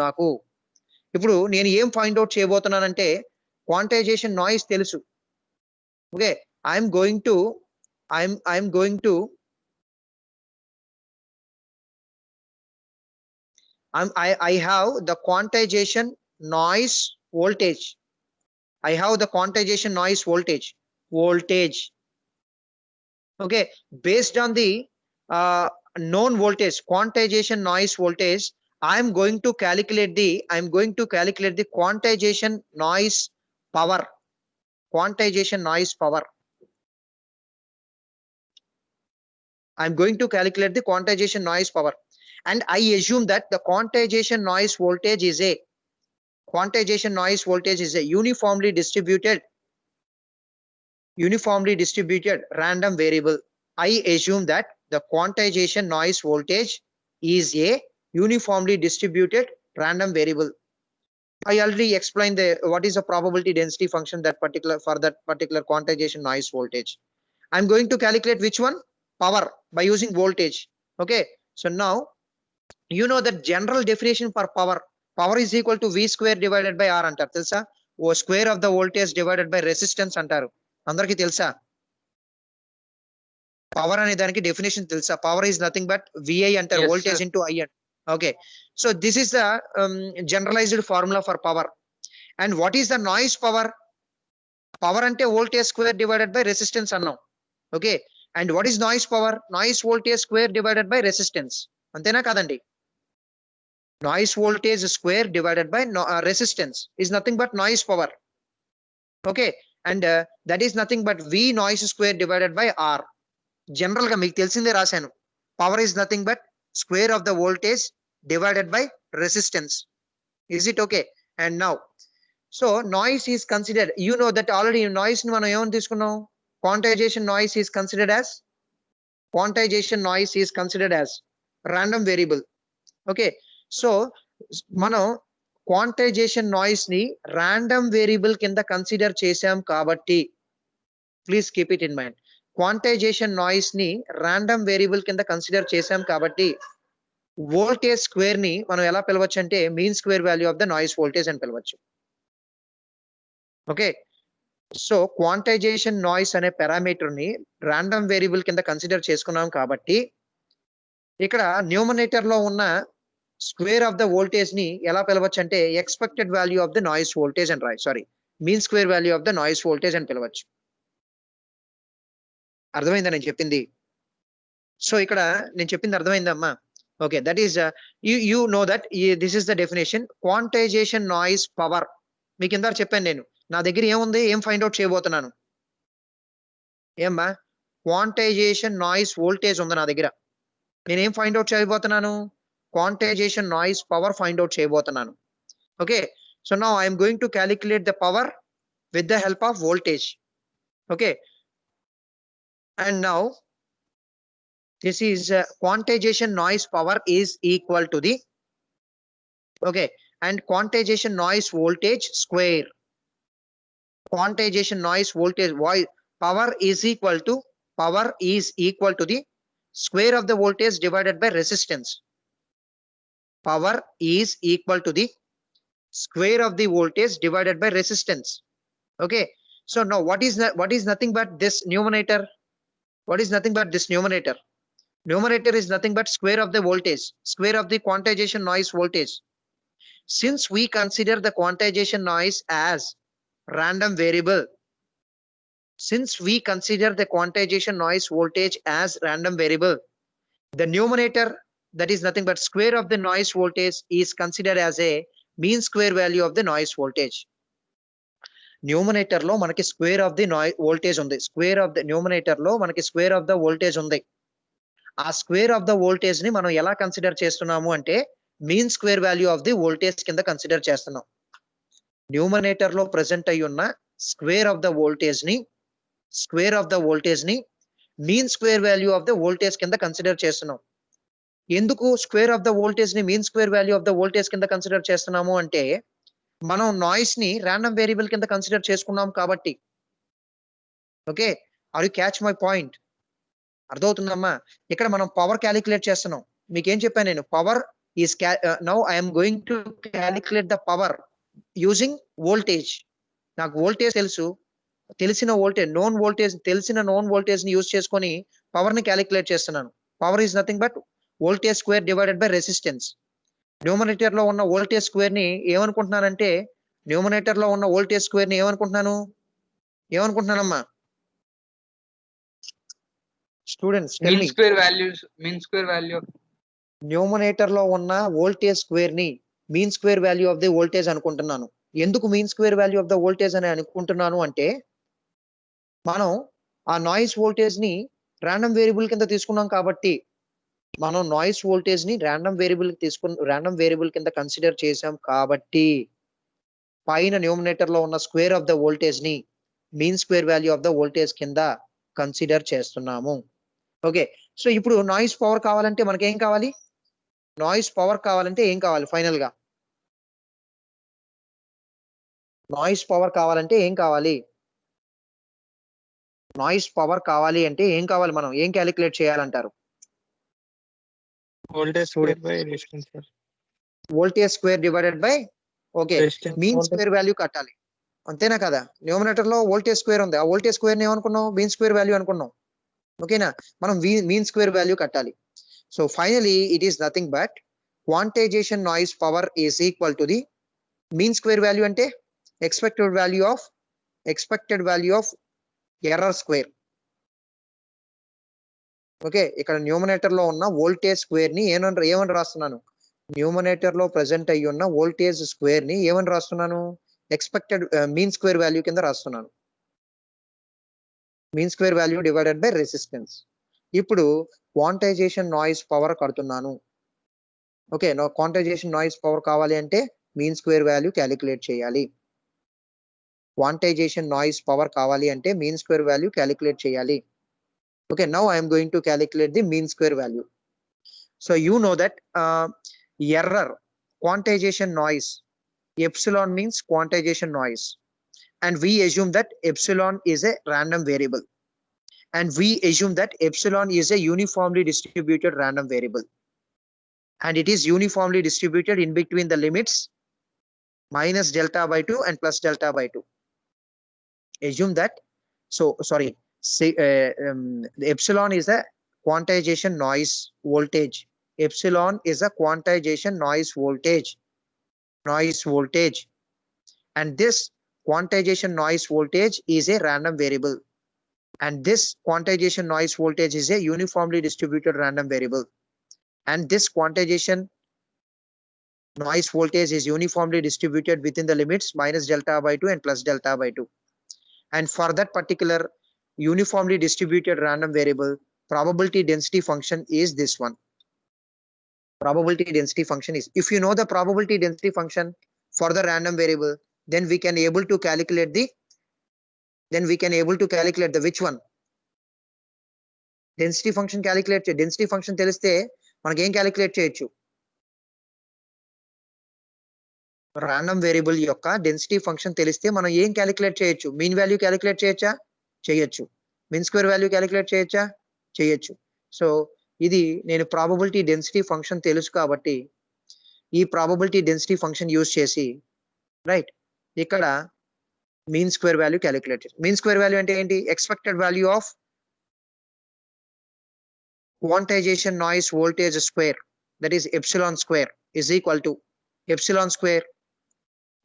నాకు ఇప్పుడు నేను ఏం ఫైండ్ అవుట్ చేయబోతున్నానంటే క్వాంటైజేషన్ నాయిస్ తెలుసు. Okay, I'm going to I'm going to I have the quantization noise voltage. I have the quantization noise voltage. Okay, based on the known voltage, quantization noise voltage, I'm going to calculate the quantization noise power. Quantization noise power. I'm going to calculate the quantization noise power, and I assume that the quantization noise voltage is a uniformly distributed random variable. I assume that the quantization noise voltage is a uniformly distributed random variable. I already explained what is the probability density function for that particular quantization noise voltage. I'm going to calculate which one? Power, by using voltage. Okay, so now you know the general definition for power. Power is equal to V square divided by R antaru telsa. O square of the voltage divided by resistance antaru. Andarki telsa? Power ane daniki definition telsa. Power is nothing but VI antaru, Yes, voltage sir. into I. Okay, so this is the generalized formula for power. And what is the noise power? Power ante voltage square divided by resistance annam. Okay, and what is noise power? Noise voltage square divided by resistance. Antena kadandi? Noise voltage square divided by resistance is nothing but noise power. Okay, and that is nothing but V noise square divided by R. General ga meeku telisinde rasanu. Power is nothing but square of the voltage divided by resistance. Is it okay? And now, so noise is considered, you know that already noise ni manam em teeskunnam? Quantization noise is considered as random variable. Okay, so మనం quantization noise ని random variable కింద consider చేశాం కాబట్టి, please keep it in mind, quantization noise ని random variable కింద consider చేశాం కాబట్టి voltage square ని మనం ఎలా పిలవచ్చు అంటే mean square value of the noise voltage అని పిలవచ్చు. ఓకే, సో క్వాంటైజేషన్ నాయిస్ అనే పారామీటర్ ని రాండమ్ వేరియబుల్ కింద కన్సిడర్ చేసుకున్నాం కాబట్టి ఇక్కడ న్యూమరేటర్ లో ఉన్న స్క్వేర్ ఆఫ్ ద వోల్టేజ్ ని ఎలా పిలవచ్చు అంటే expected value of the noise voltage అని sorry, mean square value of the noise voltage అని పిలవచ్చు. అర్థమైందా నేను చెప్పింది? సో ఇక్కడ నేను చెప్పింది అర్థమైందమ్మా? Okay, that is you know that this is the definition. Quantization noise power మీకు ఇందాక చెప్పాను నేను. నా దగ్గర ఏముంది, ఏం ఫైండ్ అవుట్ చేయబోతున్నాను? ఏమ్మా, క్వాంటైజేషన్ నాయిస్ వోల్టేజ్ ఉంది నా దగ్గర. నేనేం ఫైండ్ అవుట్ చేయబోతున్నాను? Quantization noise power find out చేయబోతున్నాను. Okay, so now I am going to calculate the power with the help of voltage. Okay, and now this is quantization noise power is equal to the, okay, and quantization noise voltage square. Quantization noise voltage power is equal to the square of the voltage divided by resistance. Power is equal to the square of the voltage divided by resistance. Okay, so now what is nothing but this numerator? What is nothing but this numerator? Numerator is nothing but square of the voltage, square of the quantization noise voltage. Since we consider the quantization noise as random variable, the numerator, that is nothing but square of the noise voltage, is considered as a mean square value of the noise voltage. Numerator లో మనకి square of the voltage ఉంది. Numerator లో మనకి square of the voltage ఉంది. ఆ square of the voltage ని మనం ఎలా కన్సిడర్ చేస్తున్నాము అంటే mean square value of the voltage కింద కన్సిడర్ చేస్తున్నాం. న్యూమరేటర్ లో ప్రెసెంట్ అయి ఉన్న స్క్వేర్ ఆఫ్ ద వోల్టేజ్ ని mean square value of the voltage కింద కన్సిడర్ చేస్తున్నాం. ఎందుకు స్క్వేర్ ఆఫ్ ద వోల్టేజ్ ని mean square value of the voltage కింద కన్సిడర్ చేస్తున్నాము అంటే మనం నాయిస్ ని రాండమ్ వేరియబుల్ కింద కన్సిడర్ చేసుకున్నాం కాబట్టి. Okay, are you catch my point? అర్థమవుతుందమ్మా? ఇక్కడ మనం పవర్ క్యాలిక్యులేట్ చేస్తున్నాం. మీకేం చెప్పాను నేను? Power is now I am going to calculate the power using voltage. నాకు వోల్టేజ్ తెలుసు, తెలిసిన వోల్టేజ్ నోన్ వోల్టేజ్ ని యూజ్ చేసుకొని పవర్ ని క్యాలిక్యులేట్ చేస్తున్నాను. Power is nothing but voltage square divided by resistance. Numerator లో ఉన్న వోల్టేజ్ స్క్వేర్ ని ఏమనుకుంటున్నానంటే ఏమనుకుంటున్నానమ్మా students? Mean square value of numerator లో ఉన్న వోల్టేజ్ స్క్వేర్ ని mean square value of the voltage అనుకుంటున్నాను. ఎందుకు mean square value of the voltage అని అనుకుంటున్నాను అంటే, మనం ఆ నాయిస్ వోల్టేజ్ ని ర్యాండమ్ వేరియబుల్ కింద తీసుకున్నాం కాబట్టి, మనం నాయిస్ వోల్టేజ్ ని ర్యాండమ్ వేరియబుల్ కింద కన్సిడర్ చేసాం కాబట్టి, పైన న్యూమరేటర్ లో ఉన్న స్క్వేర్ ఆఫ్ ద వోల్టేజ్ ని mean square value of the voltage కింద కన్సిడర్ చేస్తున్నాము. ఓకే, సో ఇప్పుడు నాయిస్ పవర్ కావాలంటే మనకేం కావాలి? నాయిస్ పవర్ కావాలంటే ఏం కావాలి? ఫైనల్ గా నాయిస్ పవర్ కావాలంటే ఏం కావాలి? నాయిస్ పవర్ కావాలి అంటే ఏం కావాలి? మనం ఏం క్యాలిక్యులేట్ చేయాలంటారు? voltage square by resistance, sir. Voltage square divided by okay Resistance. Mean square value కట్టాలి, అంతేనా కదా? న్యూమరేటర్ లో వోల్టేజ్ స్క్వేర్ ఉంది, ఆ వోల్టేజ్ స్క్వేర్ ని ఏమనుకున్నాం? మీన్ స్క్వేర్ వాల్యూ అనుకున్నాం. ఓకేనా? మనం మీన్ స్క్వేర్ వాల్యూ కట్టాలి. So finally it is nothing but quantization noise power is equal to the mean square value అంటే expected value of error square. Okay, ఇక్కడ న్యూమరేటర్ లో ఉన్న వోల్టేజ్ స్క్వేర్ ని ఏమని రాస్తున్నాను? న్యూమరేటర్ లో ప్రెసెంట్ అయ్యి ఉన్న వోల్టేజ్ స్క్వేర్ ని ఏమని రాస్తున్నాను? ఎక్స్పెక్టెడ్ మీన్ స్క్వేర్ వాల్యూ కింద రాస్తున్నాను. Mean square value divided by resistance. ఇప్పుడు క్వాంటైజేషన్ నాయిస్ పవర్ కడుతున్నాను. ఓకే, క్వాంటైజేషన్ నాయిస్ పవర్ కావాలి అంటే మీన్ స్క్వేర్ వాల్యూ క్యాలిక్యులేట్ చేయాలి. క్వాంటైజేషన్ నాయిస్ పవర్ కావాలి అంటే మీన్ స్క్వేర్ వాల్యూ క్యాలిక్యులేట్ చేయాలి. Okay, now I am going to calculate the mean square value. So you know that error, quantization noise, epsilon means quantization noise, and we assume that epsilon is a random variable, and we assume that epsilon is a uniformly distributed random variable, and it is uniformly distributed in between the limits minus delta by 2 and plus delta by 2. Assume that, so sorry, say the epsilon is a quantization noise voltage. Epsilon is a quantization noise voltage, and this quantization noise voltage is a random variable, and this quantization noise voltage is a uniformly distributed random variable, and this quantization noise voltage is uniformly distributed within the limits minus delta by 2 and plus delta by 2. And for that particular uniformly distributed random variable, probability density function is this one. Probability density function is, if you know the probability density function for the random variable, then we can able to calculate the which one? Density function calculate. Density function తెలిస్తే మనకి ఏం calculate చేయొచ్చు? Random variable యొక్క density function తెలిస్తే మనం ఏం calculate చేయొచ్చు? Mean value calculate చేయొచ్చా? చేయొచ్చు. మీన్ స్క్వేర్ వాల్యూ క్యాలిక్యులేట్ చేయొచ్చా? చేయొచ్చు. సో ఇది నేను ప్రాబబిలిటీ డెన్సిటీ ఫంక్షన్ తెలుసు కాబట్టి ఈ ప్రాబబిలిటీ డెన్సిటీ ఫంక్షన్ యూజ్ చేసి రైట్ ఇక్కడ మీన్ స్క్వేర్ వాల్యూ క్యాలిక్యులేట్ చేసి, మీన్ స్క్వేర్ వాల్యూ అంటే ఏంటి? Expected value of quantization noise voltage square, that is epsilon square, is equal to epsilon square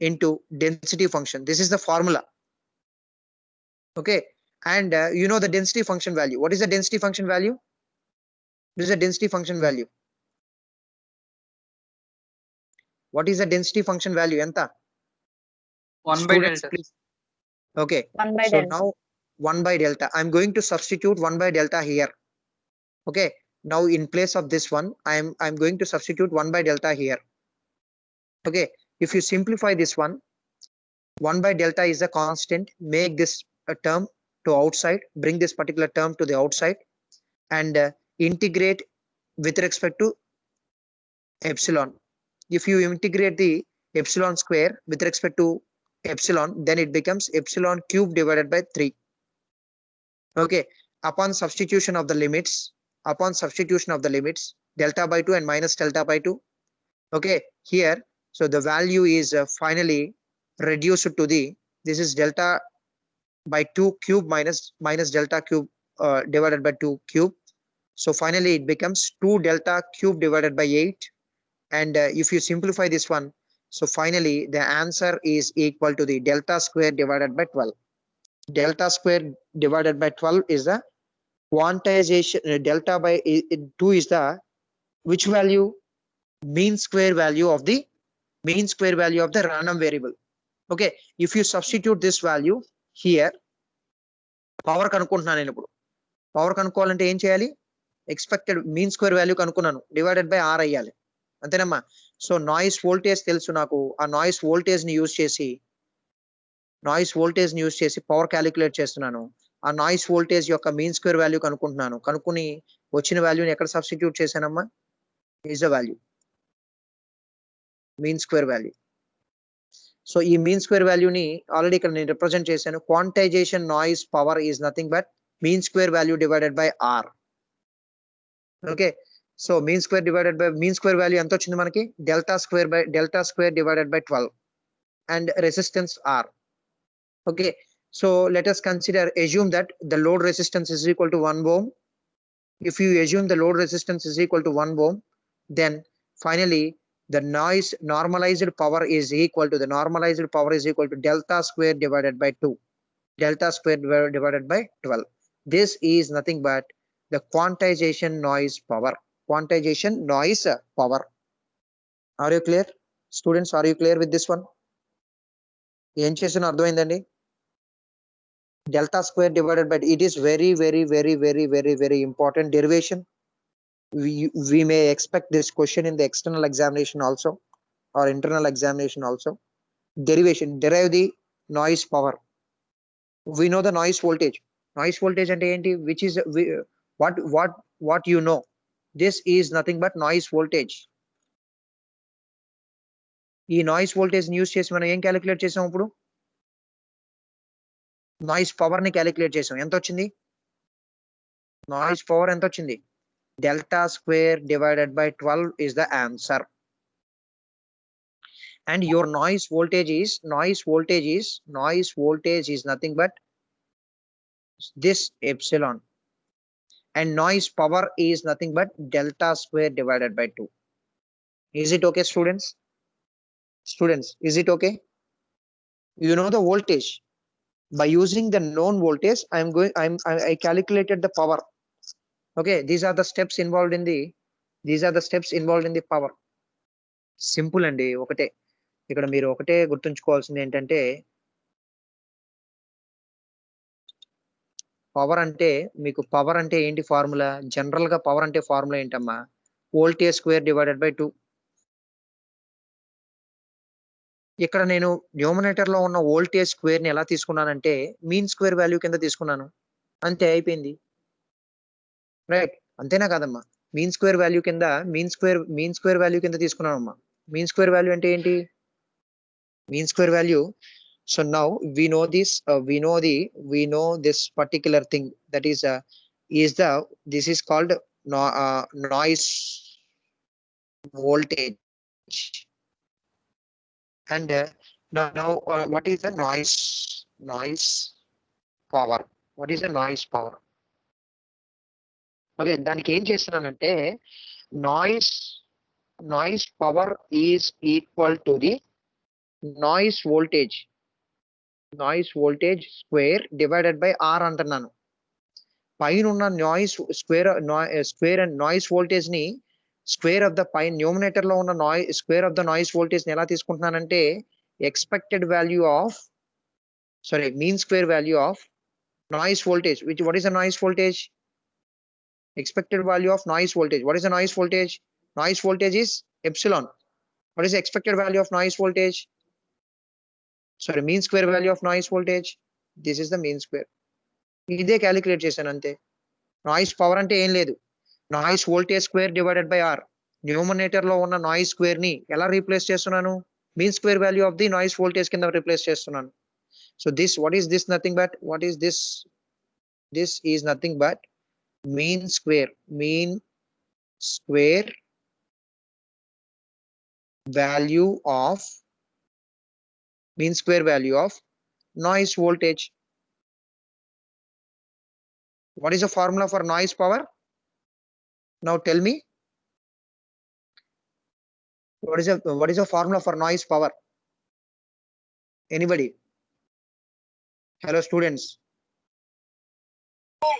into density function. This is the formula. Okay, and you know the density function value. What is the density function value? This is the density function value. What is the density function value? Enta? 1 by Students, delta. please. Okay, 1 by so delta. now 1 by delta. I'm going to substitute 1 by delta here. Okay, now in place of this one, I'm going to substitute 1 by delta here. Okay, if you simplify this one, 1 by delta is a constant. Make this a term to outside, bring this particular term to the outside, and integrate with respect to epsilon. If you integrate the epsilon square with respect to epsilon, then it becomes epsilon cube divided by 3. Okay, upon substitution of the limits, delta by 2 and minus delta by 2, Okay, here, so the value is finally reduced to the, this is delta by 2 cube minus delta cube divided by 2 cube. So finally it becomes 2 delta cube divided by 8. And if you simplify this one, so finally the answer is equal to the delta square divided by 12. Delta square divided by 12 is the quantization, delta by 2 is the which value? Mean square value of the random variable. Okay, if you substitute this value here, power కనుక్కుంటున్నాను నేను ఇప్పుడు. Power కనుక్కోవాలంటే ఏం చేయాలి? Expected mean square value కనుక్కున్నాను, divided by R అయ్యాలి, అంతేనమ్మా. So noise voltage తెలుసు నాకు, ఆ నాయిస్ వోల్టేజ్ ని యూజ్ చేసి పవర్ క్యాలిక్యులేట్ చేస్తున్నాను. ఆ నాయిస్ వోల్టేజ్ యొక్క మీన్ స్క్వేర్ వాల్యూ కనుక్కుంటున్నాను. కనుక్కుని వచ్చిన వాల్యూని ఎక్కడ సబ్స్టిట్యూట్ చేశానమ్మా? Is the value, mean square value. So ఈ మీన్ స్క్వేర్ వాల్యూని ఆల్రెడీ ఇక్కడ నేను రిప్రజెంట్ చేశాను. Quantization noise power is nothing but mean square value divided by R. Okay, so mean square value ఎంత వచ్చింది మనకి? Delta square divided by 12 and resistance R. Okay, so let us assume that the load resistance is equal to 1 ohm. If you assume the load resistance is equal to 1 ohm, then finally the normalized power is equal to delta square divided by 2. Delta square divided by 12. This is nothing but the quantization noise power. Are you clear? Students, are you clear with this one? ఏం చేసినా అర్థమైందండి? Delta square divided by, it is very important derivation. We may expect this question in the external examination also or internal examination also. Derive the noise power. We know the noise voltage అంటే ఏంటి? Which is what you know, this is nothing but noise voltage. ఈ noise voltage ని use చేసి మనం ఏం calculate చేసాం? ఇప్పుడు noise power ని క్యాలిక్యులేట్ చేసాం. ఎంత వచ్చింది? నాయిస్ పవర్ ఎంత వచ్చింది? Delta square divided by 12 is the answer. And your noise voltage is nothing but this epsilon, and noise power is nothing but delta square divided by 2. Is it okay, students? Is it okay? You know the voltage. By using the known voltage, I calculated the power. Okay, these are the steps involved in the power. Simple అండి. ఒకటే ఇక్కడ మీరు ఒకటే గుర్తుంచుకోవాల్సింది ఏంటంటే, power అంటే ఏంటి formula? General గా పవర్ అంటే ఫార్ములా ఏంటమ్మా? Voltage square divided by 2. ఇక్కడ నేను న్యూమరేటర్ లో ఉన్న వోల్టేజ్ స్క్వేర్ ని ఎలా తీసుకున్నానంటే మీన్ స్క్వేర్ వాల్యూ కింద తీసుకున్నాను, అంతే, అయిపోయింది. రైట్, అంతేనా కాదమ్మా? మీన్ స్క్వేర్ వాల్యూ కింద తీసుకున్నానమ్మా. మీన్ స్క్వేర్ వాల్యూ అంటే ఏంటి? Mean square value, so now we know this particular thing, that is this is called noise voltage. And now what is the noise power? Okay, దానికి ఏం చేస్తున్నానంటే noise power is equal to the noise voltage square divided by R అంటున్నాను. పైన ఉన్న square and noise voltage ని square of the పైన numerator లో ఉన్న square of the noise voltage ని ఎలా తీసుకుంటున్నానంటే mean square value of noise voltage. what is the noise voltage? Expected value of noise voltage. What is the noise voltage? Noise voltage is epsilon. What is the expected value of noise voltage? Mean square value of noise voltage. This is the mean square. ఇదే calculate చేశాను, అంతే. Noise power అంటే ఏం లేదు, noise voltage square divided by R. Numerator లో ఉన్న noise square ని ఎలా రీప్లేస్ చేస్తున్నాను? Mean square value of the noise voltage కింద రీప్లేస్ చేస్తున్నాను. So what is this nothing but this is nothing but mean square value of mean square value of noise voltage. What is the formula for noise power? Now tell me. What is the formula for noise power? Anybody? Hello, students.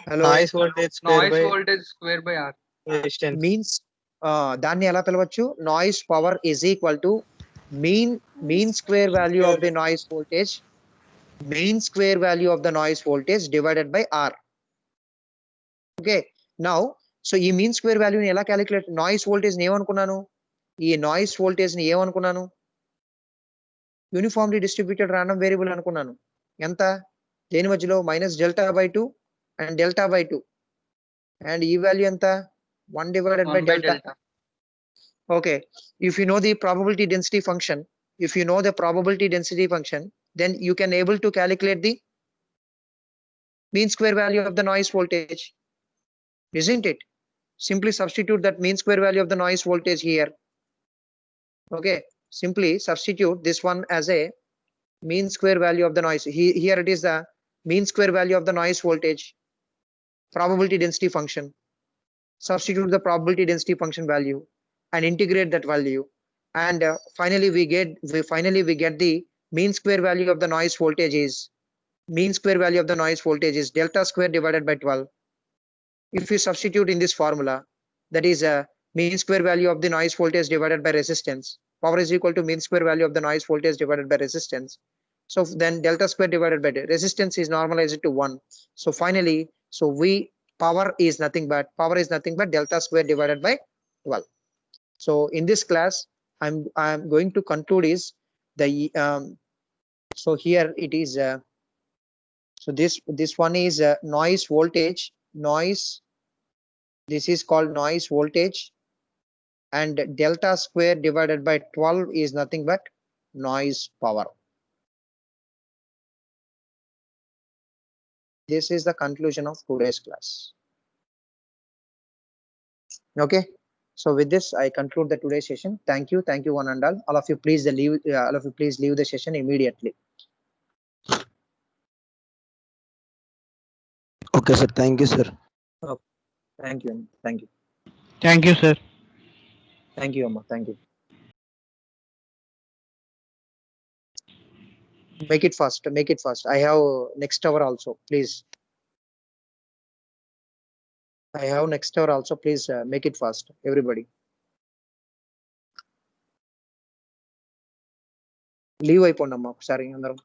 Hello. Noise voltage square Noise by voltage square by R. Means resistance. దాన్ని ఎలా పిలవచ్చు? Noise power is equal to mean square value of the noise voltage, mean square value of the noise voltage divided by R. Okay. Now, so ఈ mean square value ని ఎలా calculate? Noise voltage ని ఏమనుకున్నాను? ఈ noise voltage ని ఏమనుకున్నాను? Uniformly distributed random variable అనుకున్నాను. ఎంత? దేని మధ్యలో? -delta/2 and delta/2. And ఈ వాల్యూ ఎంత? 1 divided by 1 by delta. delta. Okay. If you know the probability density function, then you can able to calculate the mean square value of the noise voltage, isn't it? Simply substitute that mean square value of the noise voltage here. Okay. Simply substitute this one as a mean square value of the noise. Here it is the mean square value of the noise voltage, probability density function. Substitute the probability density function value and integrate that value. And finally we get the mean square value of the noise voltage is delta square divided by 12. If you substitute in this formula, that is mean square value of the noise voltage divided by resistance. Power is equal to mean square value of the noise voltage divided by resistance. So then delta square divided by resistance is normalized to 1. So finally, power is nothing but delta square divided by 12. So in this class, I'm going to conclude is the so here it is so this one is noise voltage. This is called noise voltage, and delta square divided by 12 is nothing but noise power. This is the conclusion of today's class. Okay. So with this, I conclude the today's session. Thank you one and all. All of you please leave the session immediately. Okay, sir. Thank you, sir. Thank you. Thank you, sir. Thank you, Amma. Thank you. Make it fast. I have next hour also, please. Make it fast, everybody. Leave అయిపోండి అమ్మా ఒకసారి అందరం.